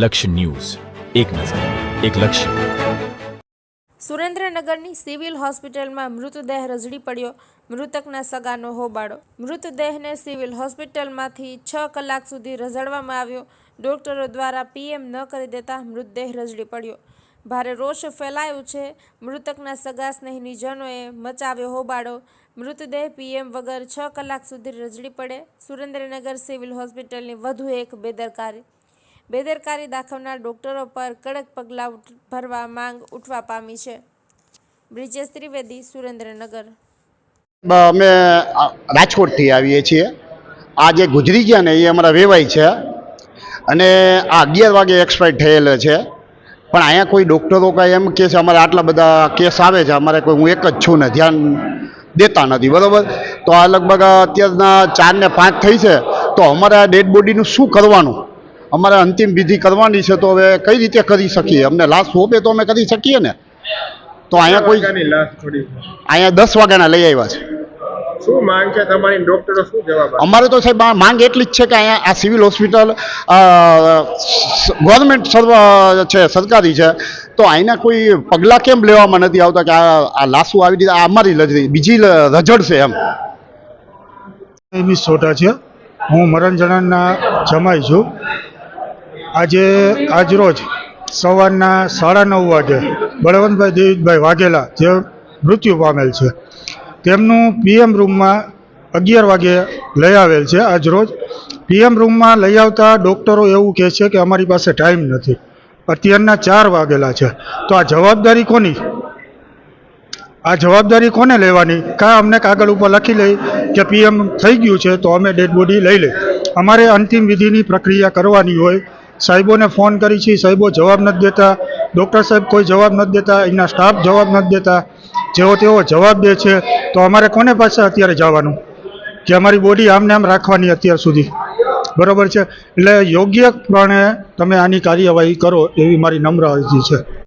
લક્ષ્ય ન્યૂઝ, એક નજર, એક લક્ષ્ય. સુરેન્દ્રનગરની સિવિલ હોસ્પિટલમાં મૃતદેહ રઝળી પડ્યો. મૃતકના સગાનો હોબાળો. મૃતદેહને સિવિલ હોસ્પિટલમાંથી 6 કલાક સુધી રઝળવામાં આવ્યો. ડોક્ટરો દ્વારા પીએમ ન કરી દેતા મૃતદેહ રઝળી પડ્યો. ભારે રોષ ફેલાયો છે. મૃતકના સગા સ્નેહીજનોએ મચાવ્યો હોબાળો. મૃતદેહ પીએમ વગર 6 કલાક સુધી રઝળી પડે. સુરેન્દ્રનગર સિવિલ હોસ્પિટલની વધુ એક બેદરકારી દાખવનાર ડોક્ટરો પર કડક પગલાં ભરવા માંગ ઉઠવા પામી છે. બ્રિજેશ ત્રિવેદી, સુરેન્દ્રનગર. અમે રાજકોટથી આવીએ છીએ. આ જે ગુજરી ગયા ને એ અમારા વેવાઈ છે અને આ 11 વાગે એક્સપાયર થયેલ છે. પણ અહીંયા કોઈ ડૉક્ટરો કાંઈ એમ કહે છે અમારે આટલા બધા કેસ આવે છે, અમારે કોઈ, હું એક જ છું ને, ધ્યાન દેતા નથી. બરાબર, તો આ લગભગ અત્યારના 4 ને 5 થઈ છે. તો અમારે આ ડેડ બોડીનું શું કરવાનું? અમારે અંતિમ વિધિ કરવાની છે, તો હવે કઈ રીતે કરી શકીએ? અમને લાશ સોંપે તો અમે કરી શકીએ ને. તો અહીંયા કોઈ, અહીંયા 10 વાગ્યાના લઈ આવ્યા છે. શું માંગ છે તમારી? ડોક્ટરો શું જવાબ આપે? અમારે તો સાહેબ માંગ એટલી જ છે કે અહીંયા આ સિવિલ હોસ્પિટલ ગવર્મેન્ટ છે, સરકારી છે, તો અહીંના કોઈ પગલાં કેમ લેવામાં નથી આવતા કે આ લાશો આવી રીતે અમારી બીજી રજડ છે એમ. સોટા છે. હું મરણજણાના જમાઈ છું. આજરોજ સવારના 9:30 વાગે બળવંતભાઈ દેવીભાઈ વાઘેલા જે મૃત્યુ પામેલ છે તેમનું પીએમ રૂમમાં 11 વાગે લઈ આવેલ છે. આજરોજ પીએમ રૂમમાં લઈ આવતા ડૉક્ટરો એવું કહે છે કે અમારી પાસે ટાઈમ નથી. અત્યારના 4 વાગેલા છે. તો આ જવાબદારી કોની? આ જવાબદારી કોને લેવાની? કાં અમને કાગળ ઉપર લખી લઈ કે પીએમ થઈ ગયું છે તો અમે ડેડ બોડી લઈ લઈ. અમારે અંતિમ વિધિની પ્રક્રિયા કરવાની હોય. સાહેબોને ફોન કરી છે, સાહેબો જવાબ નથી દેતા. ડૉક્ટર સાહેબ કોઈ જવાબ નથી દેતા. એના સ્ટાફ જવાબ નથી દેતા. જેવો તેવો જવાબ દે છે. તો અમારે કોને પાસે અત્યારે જવાનું કે અમારી બોડી આમને આમ રાખવાની અત્યાર સુધી? બરાબર છે. એટલે યોગ્યપણે તમે આની કાર્યવાહી કરો એવી મારી નમ્ર અરજી છે.